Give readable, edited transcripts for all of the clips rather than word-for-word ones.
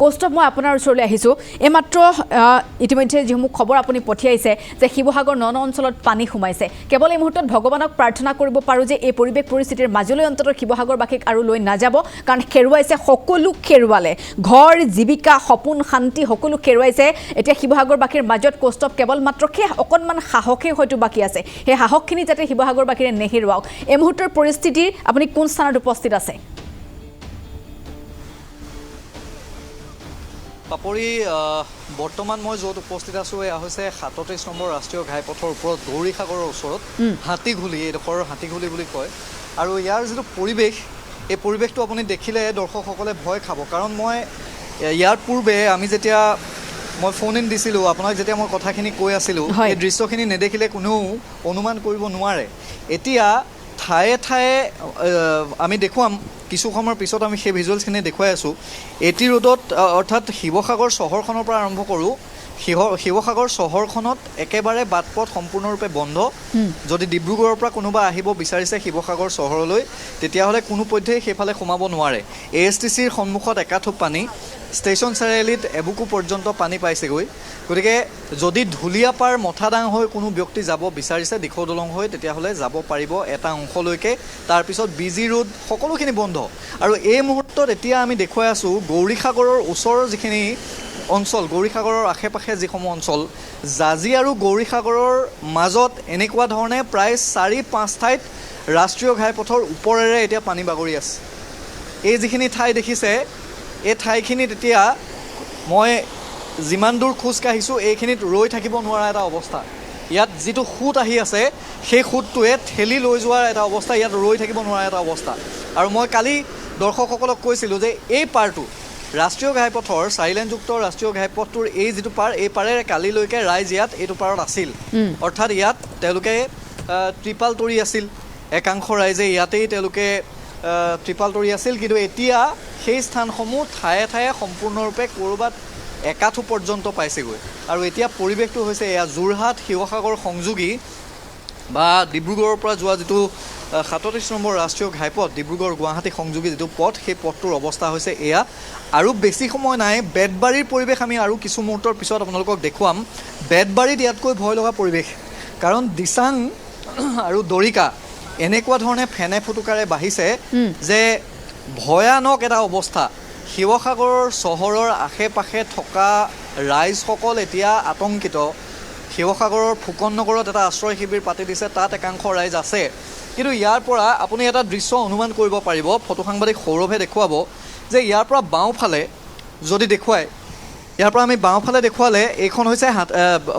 কৌস্তভ মই আপোনাৰ ওচৰলৈ আহিছোঁ এইমাত্ৰ ইতিমধ্যে যিসমূহ খবৰ আপুনি পঠিয়াইছে যে শিৱসাগৰ ন অঞ্চলত পানী সোমাইছে কেৱল এই মুহূৰ্তত ভগৱানক প্ৰাৰ্থনা কৰিব পাৰোঁ যে এই পৰিৱেশ পৰিস্থিতিৰ মাজলৈ অন্তত শিৱসাগৰবাসীক আৰু লৈ নাযাব কাৰণ হেৰুৱাইছে সকলো হেৰুৱালে ঘৰ জীৱিকা সপোন শান্তি সকলো হেৰুৱাইছে এতিয়া শিৱসাগৰবাসীৰ মাজত কৌস্তভ কেৱল মাত্ৰ সেই অকণমান সাহসেই হয়তো বাকী আছে সেই সাহসখিনি যাতে শিৱসাগৰবাসীৰে নেহেৰুৱাওক এই মুহূৰ্তৰ পৰিস্থিতিৰ আপুনি কোন স্থানত উপস্থিত আছে পাপৰি বৰ্তমান মই য'ত উপস্থিত আছোঁ এয়া হৈছে ৩৭ নম্বৰ ৰাষ্ট্ৰীয় ঘাইপথৰ ওপৰত গৌৰীসাগৰৰ ওচৰত হাতীঘুলি এইডোখৰ হাতীঘুলি বুলি কয় আৰু ইয়াৰ যিটো পৰিৱেশ এই পৰিৱেশটো আপুনি দেখিলে দৰ্শকসকলে ভয় খাব কাৰণ মই ইয়াৰ পূৰ্বে আমি যেতিয়া মই ফোন ইন দিছিলোঁ আপোনাক যেতিয়া মই কথাখিনি কৈ আছিলোঁ এই দৃশ্যখিনি নেদেখিলে কোনেও অনুমান কৰিব নোৱাৰে এতিয়া ঠায়ে ঠায়ে আমি দেখুৱাম কিছু সময়ৰ পিছত আমি সেই ভিজুৱেলছখিনি দেখুৱাই আছোঁ এটি ৰোডত অৰ্থাৎ শিৱসাগৰ চহৰখনৰ পৰা আৰম্ভ কৰোঁ শিৱসাগৰ চহৰখনত একেবাৰে বাট পথ সম্পূৰ্ণৰূপে বন্ধ যদি ডিব্ৰুগড়ৰ পৰা কোনোবা আহিব বিচাৰিছে শিৱসাগৰ চহৰলৈ তেতিয়াহ'লে কোনো পধ্যেই সেইফালে সোমাব নোৱাৰে ASTCৰ সন্মুখত একাঠোপ পানী ষ্টেচন চাৰিআলিত এবুকু পৰ্যন্ত পানী পাইছেগৈ গতিকে যদি ধুলীয়াপাৰ মথাদাং হৈ কোনো ব্যক্তি যাব বিচাৰিছে দিখৌ দলং হৈ তেতিয়াহ'লে যাব পাৰিব এটা অংশলৈকে তাৰপিছত BG ৰোড সকলোখিনি বন্ধ আৰু এই মুহূৰ্তত এতিয়া আমি দেখুৱাই আছোঁ গৌৰীসাগৰৰ ওচৰৰ যিখিনি অঞ্চল গৌৰীসাগৰৰ আশে পাশে যিসমূহ অঞ্চল জাজি আৰু গৌৰীসাগৰৰ মাজত এনেকুৱা ধৰণে প্ৰায় ৪-৫ ঠাইত ৰাষ্ট্ৰীয় ঘাইপথৰ ওপৰেৰে এতিয়া পানী বাগৰি আছে এই যিখিনি ঠাই দেখিছে এই ঠাইখিনিত এতিয়া মই যিমান দূৰ খোজ কাঢ়িছোঁ এইখিনিত ৰৈ থাকিব নোৱাৰা এটা অৱস্থা ইয়াত যিটো সোঁত আহি আছে সেই সোঁতটোৱে ঠেলি লৈ যোৱাৰ এটা অৱস্থা ইয়াত ৰৈ থাকিব নোৱাৰা এটা অৱস্থা আৰু মই কালি দৰ্শকসকলক কৈছিলোঁ যে এই পাৰটো ৰাষ্ট্ৰীয় ঘাইপথৰ 4-লেনযুক্ত ৰাষ্ট্ৰীয় ঘাইপথটোৰ এই যিটো পাৰ এই পাৰেৰে কালিলৈকে ৰাইজ ইয়াত এইটো পাৰত আছিল অৰ্থাৎ ইয়াত তেওঁলোকে ত্ৰিপাল তৰি আছিল একাংশ ৰাইজে ইয়াতেই তেওঁলোকে ত্ৰিপাল তৰি আছিল কিন্তু এতিয়া সেই স্থানসমূহ ঠায়ে ঠায়ে সম্পূৰ্ণৰূপে ক'ৰবাত একাঠো পৰ্যন্ত পাইছেগৈ আৰু এতিয়া পৰিৱেশটো হৈছে এয়া যোৰহাট শিৱসাগৰ সংযোগী বা ডিব্ৰুগড়ৰ পৰা যোৱা যিটো ৩৭ নম্বৰ ৰাষ্ট্ৰীয় ঘাইপথ ডিব্ৰুগড় গুৱাহাটী সংযোগী যিটো পথ সেই পথটোৰ অৱস্থা হৈছে এয়া আৰু বেছি সময় নাই বেতবাৰীৰ পৰিৱেশ আমি আৰু কিছু মুহূৰ্তৰ পিছত আপোনালোকক দেখুৱাম বেতবাৰীত ইয়াতকৈ ভয় লগা পৰিৱেশ কাৰণ দিচাং আৰু দৰিকা এনেকুৱা ধৰণে ফেনে ফুটুকাৰে বাঢ়িছে যে ভয়ানক এটা অৱস্থা শিৱসাগৰৰ চহৰৰ আশে পাশে থকা ৰাইজসকল এতিয়া আতংকিত শিৱসাগৰৰ ফুকন নগৰত এটা আশ্ৰয় শিবিৰ পাতি দিছে তাত একাংশ ৰাইজ আছে কিন্তু ইয়াৰ পৰা আপুনি এটা দৃশ্য অনুমান কৰিব পাৰিব ফটো সাংবাদিক সৌৰভে দেখুৱাব যে ইয়াৰ পৰা বাওঁফালে যদি দেখুৱায় ইয়াৰ পৰা আমি বাওঁফালে দেখুৱালে এইখন হৈছে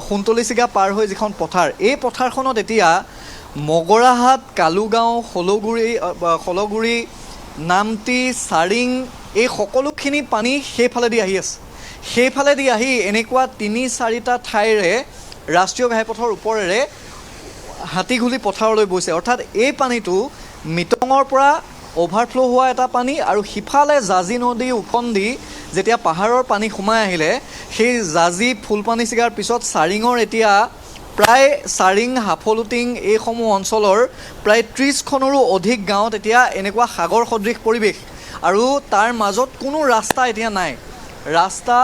সোণতলিচিগা পাৰ হৈ যিখন পথাৰ এই পথাৰখনত এতিয়া মগৰাহাট কালুগাঁও শলগুৰি নামটি চাৰিং এই সকলোখিনি পানী সেইফালেদি আহি আছে সেইফালেদি আহি এনেকুৱা ৩-৪টা ঠাইৰে ৰাষ্ট্ৰীয় ঘাইপথৰ ওপৰেৰে হাতীঘুলি পথাৰলৈ বৈছে অৰ্থাৎ এই পানীটো মিটঙৰ পৰা অভাৰফ্ল' হোৱা এটা পানী আৰু সিফালে জাজি নদী উফন্দি যেতিয়া পাহাৰৰ পানী সোমাই আহিলে সেই জাজি ফুলপানী ছিগাৰ পিছত চাৰিঙৰ এতিয়া প্ৰায় চাৰিং হাফলুটিং এইসমূহ অঞ্চলৰ প্ৰায় ৩০খনৰো অধিক গাঁৱত এতিয়া এনেকুৱা সাগৰ সদৃশ পৰিৱেশ আৰু তাৰ মাজত কোনো ৰাস্তা এতিয়া নাই ৰাস্তা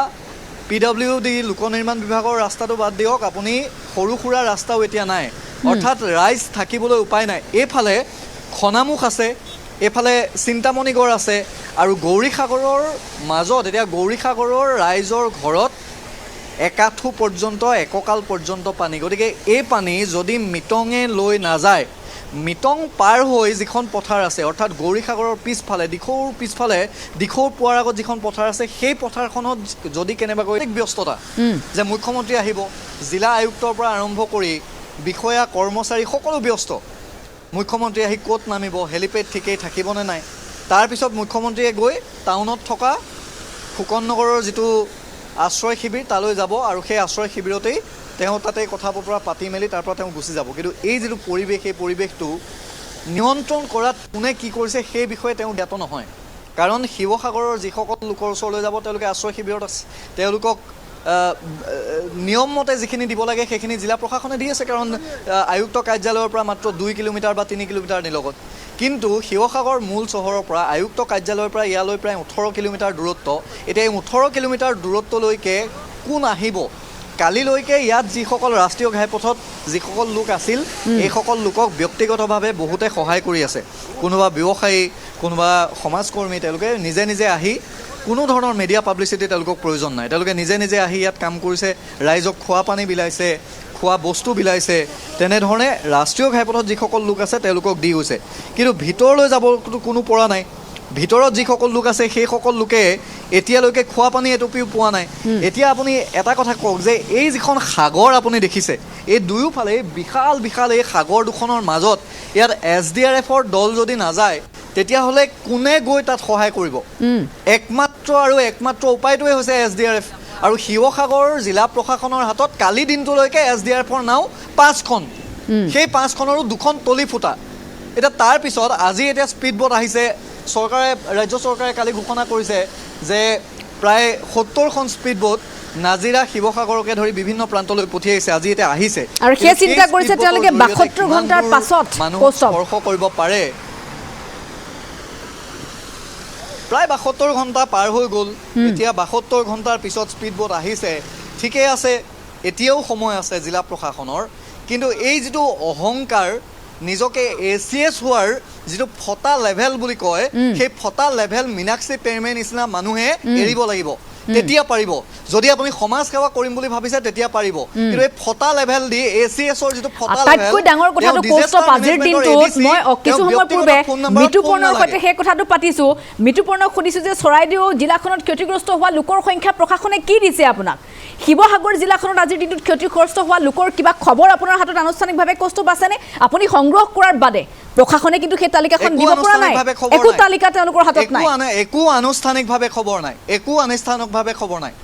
PWD লোক নিৰ্মাণ বিভাগৰ ৰাস্তাটো বাদ দিয়ক আপুনি সৰু সুৰা ৰাস্তাও এতিয়া নাই অৰ্থাৎ ৰাইজ থাকিবলৈ উপায় নাই এইফালে খনামুখ আছে এইফালে চিন্তামণিগড় আছে আৰু গৌৰীসাগৰৰ মাজত এতিয়া গৌৰীসাগৰৰ ৰাইজৰ ঘৰত একাঠো পৰ্যন্ত এককাল পৰ্যন্ত পানী গতিকে এই পানী যদি মিটঙে লৈ নাযায় মিটং পাৰ হৈ যিখন পথাৰ আছে অৰ্থাৎ গৌৰীসাগৰৰ পিছফালে দিখৌৰ পোৱাৰ আগত যিখন পথাৰ আছে সেই পথাৰখনত যদি কেনেবাকৈ ব্যস্ততা যে মুখ্যমন্ত্ৰী আহিব জিলা আয়ুক্তৰ পৰা আৰম্ভ কৰি বিষয়া কৰ্মচাৰী সকলো ব্যস্ত মুখ্যমন্ত্ৰী আহি ক'ত নামিব হেলিপেড ঠিকেই থাকিবনে নাই তাৰপিছত মুখ্যমন্ত্ৰীয়ে গৈ টাউনত থকা ফুকন নগৰৰ যিটো আশ্ৰয় শিবিৰ তালৈ যাব আৰু সেই আশ্ৰয় শিবিৰতেই তেওঁ তাতে কথা বতৰা পাতি মেলি তাৰ পৰা তেওঁ গুচি যাব কিন্তু এই যিটো পৰিৱেশ এই পৰিৱেশটো নিয়ন্ত্ৰণ কৰাত কোনে কি কৰিছে সেই বিষয়ে তেওঁ জ্ঞাত নহয় কাৰণ শিৱসাগৰৰ যিসকল লোকৰ ওচৰলৈ যাব তেওঁলোকে আশ্ৰয় শিবিৰত আছে তেওঁলোকক নিয়ম মতে যিখিনি দিব লাগে সেইখিনি জিলা প্ৰশাসনে দি আছে কাৰণ আয়ুক্ত কাৰ্যালয়ৰ পৰা মাত্ৰ 2 কিলোমিটাৰ বা 3 কিলোমিটাৰ নিলগত কিন্তু শিৱসাগৰ মূল চহৰৰ পৰা আয়ুক্ত কাৰ্যালয়ৰ পৰা ইয়ালৈ প্ৰায় 18 কিলোমিটাৰ দূৰত্ব এতিয়া এই 18 কিলোমিটাৰ দূৰত্বলৈকে কোন আহিব কালিলৈকে ইয়াত যিসকল ৰাষ্ট্ৰীয় ঘাইপথত যিসকল লোক আছিল এইসকল লোকক ব্যক্তিগতভাৱে বহুতে সহায় কৰি আছে কোনোবা ব্যৱসায়ী কোনোবা সমাজকৰ্মী তেওঁলোকে নিজে নিজে আহি কোনো ধৰণৰ মিডিয়া পাব্লিচিটি তেওঁলোকক প্ৰয়োজন নাই তেওঁলোকে নিজে নিজে আহি ইয়াত কাম কৰিছে ৰাইজক খোৱা পানী বিলাইছে খোৱা বস্তু বিলাইছে তেনেধৰণে ৰাষ্ট্ৰীয় ঘাইপথত যিসকল লোক আছে তেওঁলোকক দি গৈছে কিন্তু ভিতৰলৈ যাব কোনো পৰা নাই ভিতৰত যিসকল লোক আছে সেইসকল লোকে এতিয়ালৈকে খোৱা পানী এটুপিও পোৱা নাই এতিয়া আপুনি এটা কথা কওক যে এই যিখন সাগৰ আপুনি দেখিছে এই দুয়োফালে বিশাল বিশাল এই সাগৰ দুখনৰ মাজত ইয়াত SDRFৰ দল যদি নাযায় তেতিয়াহ'লে কোনে গৈ তাত সহায় কৰিব একমাত্ৰ উপায়টোৱে হৈছে SDRF আৰু শিৱসাগৰ জিলা প্ৰশাসনৰ হাতত কালি দিনটোলৈকে SDRFৰ নাও 5খন সেই 5খনৰো 2খন তলি ফুটা এটা তাৰ পিছত আজি এটা স্পীড বোট আহিছে চৰকাৰে ৰাজ্য চৰকাৰে কালি ঘোষণা কৰিছে যে প্ৰায় 70খন স্পীড বোট নাজিৰা শিৱসাগৰকে ধৰি বিভিন্ন প্ৰান্তলৈ পঠিয়াইছে আজি এটা আহিছে আৰু সেই চিন্তা কৰিছে তেওঁলোকে 72 ঘণ্টাৰ পাছত স্পৰ্শ কৰিব পাৰে প্ৰায় 72 ঘণ্টা পাৰ হৈ গ'ল এতিয়া 72 ঘণ্টাৰ পিছত স্পীড বোট আহিছে ঠিকই আছে এতিয়াও সময় আছে জিলা প্ৰশাসনৰ কিন্তু এই যেটো অহংকাৰ নিজকে ACS হোৱাৰ যেটো ফটা লেভেল বুলি কয় সেই ফটা লেভেল মিনাক্ষী পেৰমে নিচিনা মানুহে এৰিব লাগিব তেতিয়া পাৰিব যদি আপুনি সমাজ সেৱা কৰিম বুলি ভাবিছে তেতিয়া পাৰিব কিন্তু এই ফটা লেভেল দি ACSৰ যেটো ফটা লেভেল আটাইতকৈ ডাঙৰ কথাটো পোষ্ট অফ আজিৰ দিনটোত মই কিছু সময় পূৰ্বে মিতুপৰ্ণৰ সৈতে সেই কথাটো পাতিছো মিতুপৰ্ণক সুধিছো যে চৰাইদেউ জিলাখনত ক্ষতিগ্ৰস্ত হোৱা লোকৰ সংখ্যা প্ৰশাসনে কি দিছে আপোনাক শিৱসাগৰ জিলাখনত আজিৰ দিনটোত ক্ষতিগ্ৰস্ত হোৱা লোকৰ কিবা খবৰ আপোনাৰ হাতত আনুষ্ঠানিকভাৱে কষ্ট পাছেনে আপুনি সংগ্ৰহ কৰাৰ বাদে প্ৰশাসনে কিন্তু সেই তালিকাখন দিব পৰা নাই একো তালিকা তেওঁলোকৰ হাতত নাই একো আনুষ্ঠানিকভাৱে খবৰ নাই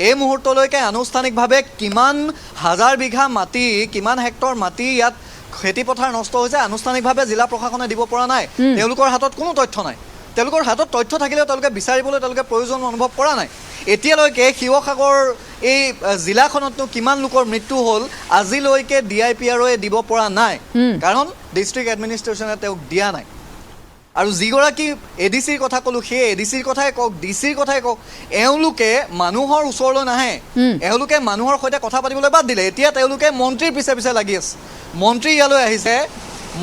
এই মুহূৰ্তলৈকে আনুষ্ঠানিকভাৱে কিমান হাজাৰ বিঘা মাটি কিমান হেক্টৰ মাটি ইয়াত খেতিপথাৰ নষ্ট হৈছে আনুষ্ঠানিকভাৱে জিলা প্ৰশাসনে দিব পৰা নাই তেওঁলোকৰ হাতত কোনো তথ্য নাই তেওঁলোকৰ হাতত তথ্য থাকিলেও তেওঁলোকে বিচাৰিবলৈ তেওঁলোকে প্ৰয়োজন অনুভৱ কৰা নাই এতিয়ালৈকে শিৱসাগৰ এই জিলাখনতনো কিমান লোকৰ মৃত্যু হ'ল আজিলৈকে DIPROয়ে দিব পৰা নাই কাৰণ ডিস্ট্ৰিক্ট এডমিনিষ্ট্ৰেশ্যনে তেওঁক দিয়া নাই আৰু যিগৰাকী ADCৰ কথা ক'লো সেই ADCৰ কথাই কওক DCৰ কথাই কওক এওঁলোকে মানুহৰ ওচৰলৈ নাহে এওঁলোকে মানুহৰ সৈতে কথা পাতিবলৈ বাদ দিলে এতিয়া তেওঁলোকে মন্ত্ৰীৰ পিছে পিছে লাগি আছে মন্ত্ৰী ইয়ালৈ আহিছে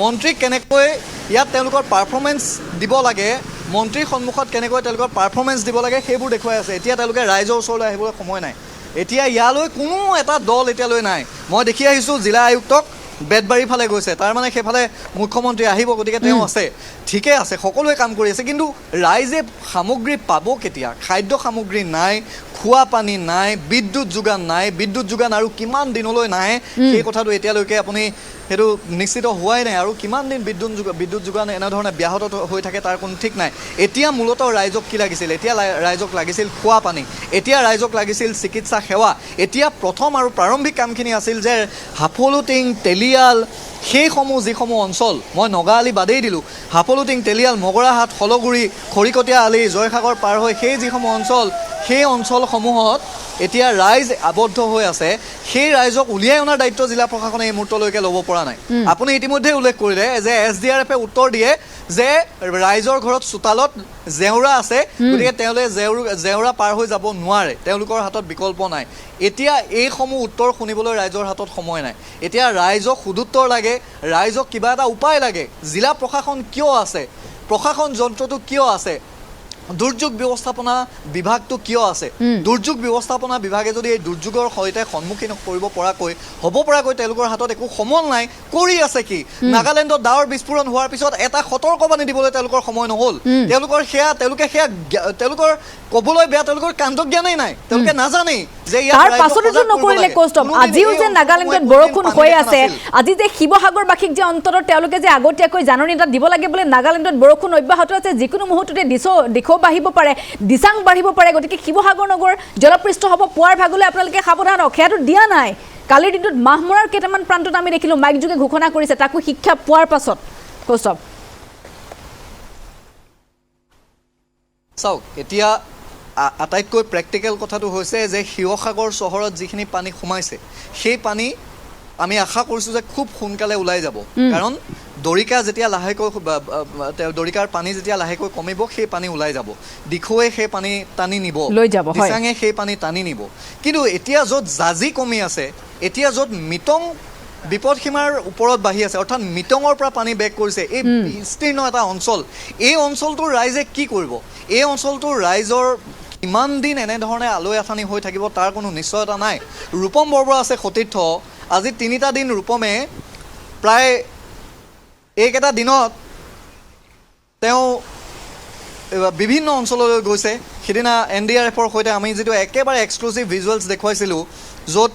মন্ত্ৰীক কেনেকৈ ইয়াত তেওঁলোকৰ পাৰফৰ্মেঞ্চ দিব লাগে মন্ত্ৰীৰ সন্মুখত কেনেকৈ তেওঁলোকৰ পাৰফৰ্মেঞ্চ দিব লাগে সেইবোৰ দেখুৱাই আছে এতিয়া তেওঁলোকে ৰাইজৰ ওচৰলৈ আহিবলৈ সময় নাই এতিয়া ইয়ালৈ কোনো এটা দল এতিয়ালৈ নাই মই দেখি আহিছোঁ জিলা আয়ুক্তক বেদবাৰী ফালে গৈছে তাৰ মানে সেইফালে মুখ্যমন্ত্ৰী আহিব গতিকে তেওঁ আছে ঠিকে আছে সকলোৱে কাম কৰি আছে কিন্তু ৰাইজে সামগ্ৰী পাব কেতিয়া খাদ্য সামগ্ৰী নাই খোৱা পানী নাই বিদ্যুৎ যোগান আৰু কিমান দিনলৈ নাই সেই কথাটো এতিয়ালৈকে আপুনি হেতু নিশ্চিত হোৱাই নাই আৰু কিমান দিন বিদ্যুৎ যোগান এনেধৰণে ব্যাহত হৈ থাকে তাৰ কোনো ঠিক নাই এতিয়া মূলত ৰাইজক কি লাগিছিল এতিয়া ৰাইজক লাগিছিল খোৱা পানী এতিয়া ৰাইজক লাগিছিল চিকিৎসা সেৱা এতিয়া প্ৰথম আৰু প্ৰাৰম্ভিক কামখিনি আছিল যে হাফলুটিং তেলিয়াল সেইসমূহ যিসমূহ অঞ্চল মই নগাআলি বাদেই দিলোঁ হাফলুটিং তেলিয়াল মগৰাহাট হলগুৰি খৰিকটীয়া আলি জয়সাগৰ পাৰ হৈ সেই যিসমূহ অঞ্চল সেই অঞ্চলসমূহত এতিয়া ৰাইজ আবদ্ধ হৈ আছে সেই ৰাইজক উলিয়াই অনাৰ দায়িত্ব জিলা প্ৰশাসনে এই মুহূৰ্তলৈকে ল'ব পৰা নাই আপুনি ইতিমধ্যে উল্লেখ কৰিলে যে SDRFে উত্তৰ দিয়ে যে ৰাইজৰ ঘৰত চোতালত জেওৰা আছে গতিকে তেওঁলোকে জেওৰা পাৰ হৈ যাব নোৱাৰে তেওঁলোকৰ হাতত বিকল্প নাই এতিয়া এইসমূহ উত্তৰ শুনিবলৈ ৰাইজৰ হাতত সময় নাই এতিয়া ৰাইজক সুদুত্তৰ লাগে ৰাইজক কিবা এটা উপায় লাগে জিলা প্ৰশাসন কিয় আছে প্ৰশাসন যন্ত্ৰটো কিয় আছে দুৰ্যোগ ব্যৱস্থাপনা বিভাগটো কিয় আছে দুৰ্যোগ ব্যৱস্থাপনা বিভাগে যদি এই দুৰ্যোগৰ সৈতে সন্মুখীন কৰিব পৰাকৈ হ'ব পৰাকৈ তেওঁলোকৰ হাতত একো সমল নাই কৰি আছে কি নাগালেণ্ডত ডাৱৰ বিস্ফোৰণ হোৱাৰ পিছত এটা সতৰ্কবাণী দিবলৈ তেওঁলোকৰ সময় নহ'ল তেওঁলোকৰ ক'বলৈ বেয়া তেওঁলোকৰ কাণ্ডজ্ঞানেই নাই তেওঁলোকে নাজানেই যে তাৰ পাছতো নকৰিলে কষ্টম আজিও যে নাগালেণ্ডত বৰষুণ হৈ আছে আজি যে শিৱসাগৰবাসীক যে অন্তৰত তেওঁলোকে যে আগতীয়াকৈ জাননী এটা দিব লাগে বোলে নাগালেণ্ডত বৰষুণ অব্যাহত আছে যিকোনো মুহূৰ্ততে দিশো বাঢ়িব পাৰে দিচাং বাঢ়িব পাৰে গতিকে শিৱসাগৰ নগৰ জলপৃষ্ঠ হ'ব পুৱাৰ ভাগলৈ আপোনালোকে সাৱধান হওক সেয়াটো দিয়া নাই কালিৰ দিনটোত মাহমৰাৰ কেইটামান প্ৰান্তত আমি দেখিলোঁ মাইক যোগে ঘোষণা কৰিছে তাকো শিক্ষা পোৱাৰ পাছত কষ্টম চাওক এতিয়া আটাইতকৈ প্ৰেক্টিকেল কথাটো হৈছে যে শিৱসাগৰ চহৰত যিখিনি পানী সোমাইছে সেই পানী আমি আশা কৰিছোঁ যে খুব সোনকালে ওলাই যাব কাৰণ দৰিকা যেতিয়া লাহেকৈ দৰিকাৰ পানী যেতিয়া লাহেকৈ কমিব সেই পানী ওলাই যাব দিখৌৱে সেই পানী টানি নিব লৈ যাব দিচাঙে সেই পানী টানি নিব কিন্তু এতিয়া য'ত জাজি কমি আছে এতিয়া য'ত মিটং বিপদসীমাৰ ওপৰত বাঢ়ি আছে অৰ্থাৎ মিটঙৰ পৰা পানী বেক কৰিছে এই বিস্তীৰ্ণ এটা অঞ্চল এই অঞ্চলটোৰ ৰাইজে কি কৰিব এই অঞ্চলটোৰ ৰাইজৰ কিমান দিন এনেধৰণে আলৈ আথানি হৈ থাকিব তাৰ কোনো নিশ্চয়তা নাই ৰূপম বৰবৰা আছে সতীৰ্থ আজি 3টা দিন ৰূপমে প্ৰায় এইকেইটা দিনত তেওঁ বিভিন্ন অঞ্চললৈ গৈছে সিদিনা NDRFৰ সৈতে আমি যিটো একেবাৰে এক্সক্লুচিভ ভিজুৱেলছ দেখুৱাইছিলোঁ য'ত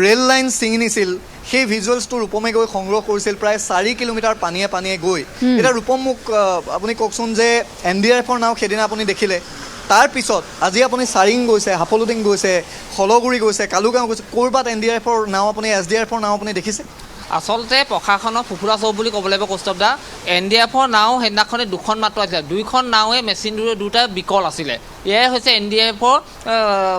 ৰেল লাইন ছিঙি নিছিল সেই ভিজুৱেলছটো ৰূপমে গৈ সংগ্ৰহ কৰিছিল প্ৰায় 4 কিলোমিটাৰ পানীয়ে গৈ এতিয়া ৰূপম মোক আপুনি কওকচোন যে NDRFৰ নাও সেইদিনা আপুনি দেখিলে তাৰপিছত আজি আপুনি চাৰিং গৈছে হাফলুটিং গৈছে খলগুৰি গৈছে কালুগাঁও গৈছে ক'ৰবাত NDRFৰ নাও আপুনি SDRFৰ নাও আপুনি দেখিছে আচলতে প্ৰশাসনৰ ফুফুৰা চব বুলি ক'ব লাগিব কৌস্তৱ দা NDRFৰ নাও সেইদিনাখনে দুখন মাত্ৰ আছিলে দুইখন নাৱে মেচিন দুটা বিকল আছিলে এয়াই হৈছে NDRFৰ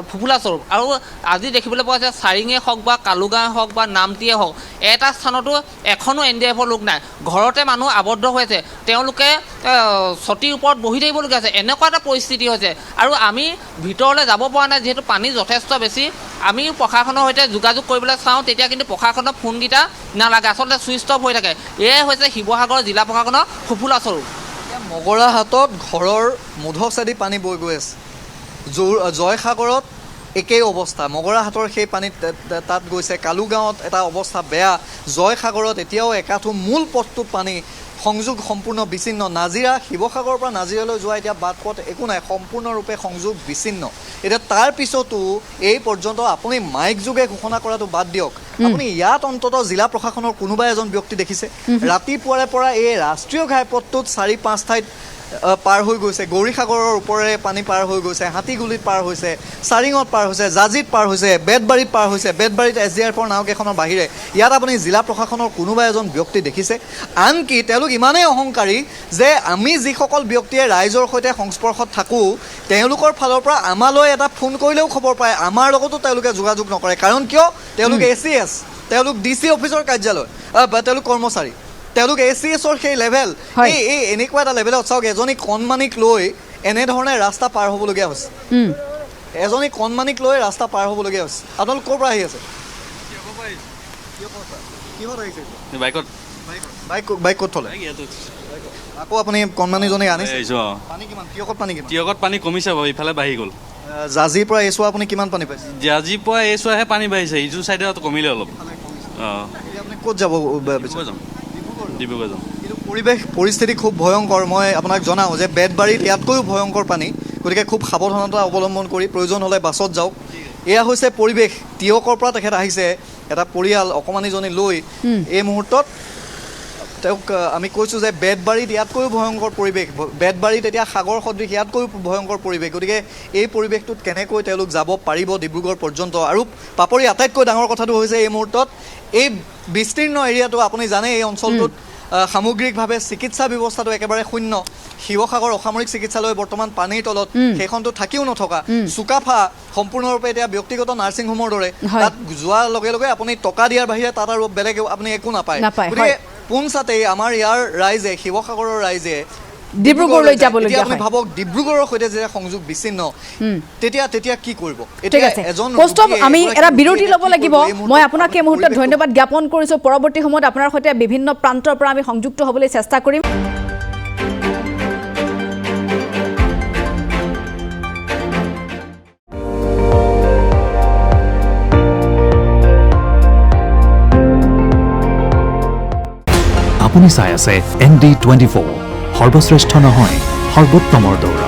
ফুফুলা স্বৰূপ আৰু আজি দেখিবলৈ পোৱা যায় চাৰিঙে হওক বা কালুগাঁৱে হওক বা নামটিয়ে হওক এটা স্থানতো এখনো NDRFৰ লোক নাই ঘৰতে মানুহ আবদ্ধ হৈ আছে তেওঁলোকে ছটিৰ ওপৰত বহি থাকিবলগীয়া আছে এনেকুৱা এটা পৰিস্থিতি হৈছে আৰু আমি ভিতৰলৈ যাব পৰা নাই যিহেতু পানী যথেষ্ট বেছি আমি প্ৰশাসনৰ সৈতে যোগাযোগ কৰিবলৈ চাওঁ তেতিয়া কিন্তু প্ৰশাসনৰ ফোনকেইটা নালাগে আচলতে ছুইচ অফ হৈ থাকে এয়াই হৈছে শিৱসাগৰ জিলা প্ৰশাসনৰ ফুফুলা স্বৰূপ মগৰাহাটত ঘৰৰ মুধচেদি পানী বৈ গৈ আছে জয়সাগৰত একেই অৱস্থা মগৰাহাটৰ সেই পানী তাত গৈছে কালুগাঁৱত এটা অৱস্থা বেয়া জয়সাগৰত এতিয়াও একাঠো মূল পথটোত পানী সংযোগ সম্পূৰ্ণ বিচ্ছিন্ন নাজিৰা শিৱসাগৰৰ পৰা নাজিৰালৈ যোৱা এতিয়া বাট পথ একো নাই সম্পূৰ্ণৰূপে সংযোগ বিচ্ছিন্ন এতিয়া তাৰ পিছতো এই পৰ্যন্ত আপুনি মাইক যোগে ঘোষণা কৰাটো বাদ দিয়ক আপুনি ইয়াত অন্ততঃ জিলা প্ৰশাসনৰ কোনোবা এজন ব্যক্তি দেখিছে ৰাতিপুৱাৰে পৰা এই ৰাষ্ট্ৰীয় ঘাইপথটোত 4-5 ঠাইত পাৰ হৈ গৈছে গৌৰীসাগৰৰ ওপৰেৰে পানী পাৰ হৈ গৈছে হাতীগুলিত পাৰ হৈছে চাৰিঙত পাৰ হৈছে জাজিত পাৰ হৈছে বেতবাৰীত পাৰ হৈছে বেতবাৰীত SDRFৰ নাওকেইখনৰ বাহিৰে ইয়াত আপুনি জিলা প্ৰশাসনৰ কোনোবা এজন ব্যক্তি দেখিছে আনকি তেওঁলোক ইমানেই অহংকাৰী যে আমি যিসকল ব্যক্তিয়ে ৰাইজৰ সৈতে সংস্পৰ্শত থাকোঁ তেওঁলোকৰ ফালৰ পৰা আমালৈ এটা ফোন কৰিলেও খবৰ পায় আমাৰ লগতো তেওঁলোকে যোগাযোগ নকৰে কাৰণ কিয় তেওঁলোক ACS তেওঁলোক DC অফিচৰ কাৰ্যালয় তেওঁলোক কৰ্মচাৰী তেওঁলোক ACSৰ সেই লেভেল এই এনেকুৱা এটা লেভেলত চাওক এজনী কণমানিক লৈ এনেধৰণে ৰাস্তা পাৰ হ'বলগীয়া হৈছে এজনী কণমানিক লৈ ৰাস্তা পাৰ হ'বলগীয়া হৈছে আপোনালোক ক'ৰ পৰা আহি আছে বাইক ক'ত থ'লে আকৌ আপুনি কণমানিজনীক আনিছে পানী কিমান তিয়কত পানী কমিছে বাৰু ইফালে বাঢ়ি গ'ল জাজিৰ পৰা এচোৱা আপুনি কিমান পানী পাইছে জাজিৰ পৰা এচোৱাহে পানী বাঢ়িছে ইটো চাইডে কমিলে অলপ আপুনি ক'ত যাব ডিব্ৰুগড় যাম কিন্তু পৰিস্থিতি খুব ভয়ংকৰ মই আপোনাক জনাওঁ যে বেতবাৰীত ইয়াতকৈও ভয়ংকৰ পানী গতিকে খুব সাৱধানতা অৱলম্বন কৰি প্ৰয়োজন হ'লে বাছত যাওক এয়া হৈছে পৰিৱেশ তিয়কৰ পৰা তেখেত আহিছে এটা পৰিয়াল অকণমানিজনী লৈ এই মুহূৰ্তত তেওঁক আমি কৈছোঁ যে বেতবাৰীত ইয়াতকৈও ভয়ংকৰ পৰিৱেশ বেতবাৰীত এতিয়া সাগৰ সদৃশ ইয়াতকৈও ভয়ংকৰ পৰিৱেশ গতিকে এই পৰিৱেশটোত কেনেকৈ তেওঁলোক যাব পাৰিব ডিব্ৰুগড় পৰ্যন্ত আৰু পাপৰি আটাইতকৈ ডাঙৰ কথাটো হৈছে এই মুহূৰ্তত এই বিস্তীৰ্ণ এৰিয়াটো আপুনি জানে এই অঞ্চলটোত সামগ্ৰিকভাৱে চিকিৎসা ব্যৱস্থাটো একেবাৰে শূন্য শিৱসাগৰ অসামৰিক চিকিৎসালয় বৰ্তমান পানীৰ তলত সেইখনটো থাকিও নথকা চুকাফা সম্পূৰ্ণৰূপে এতিয়া ব্যক্তিগত নাৰ্ছিং হোমৰ দৰে তাত যোৱাৰ লগে লগে আপুনি টকা দিয়াৰ বাহিৰে তাত আৰু বেলেগ আপুনি একো নাপায় গতিকে পোনচাতেই আমাৰ ইয়াৰ ৰাইজে শিৱসাগৰৰ ৰাইজে ডিব্ৰুগড়লৈ যাবলগীয়া আপুনি ভাবক ডিব্ৰুগড়ৰ সৈতে যেতিয়া সংযোগ বিচ্ছিন্ন তেতিয়া কি কৰিব কৌস্তৱ আমি এটা বিৰতি ল'ব লাগিব মই আপোনাক এই মুহূৰ্তত ধন্যবাদ জ্ঞাপন কৰিছোঁ পৰৱৰ্তী সময়ত আপোনাৰ সৈতে বিভিন্ন প্ৰান্তৰ পৰা আমি সংযুক্ত হ'বলৈ চেষ্টা কৰিম আপুনি চাই আছে ND24 সৰ্বশ্ৰেষ্ঠ নহয় সৰ্বোত্তমৰ দৌৰ